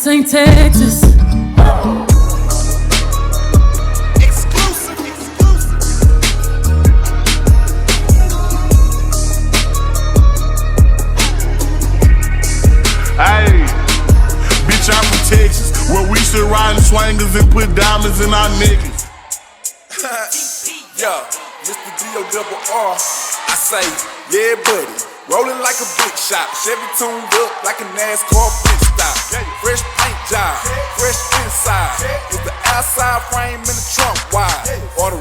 this ain't Texas. Exclusive. Hey, bitch, I'm from Texas, where we still riding swangers and put diamonds in our niggas. Yeah, Mr. D-O-double-R. I say, yeah, buddy. Rolling like a big shot. Chevy tuned up like a NASCAR pit stop. Fresh paint job, fresh inside. Is the outside frame in the trunk wide? Or the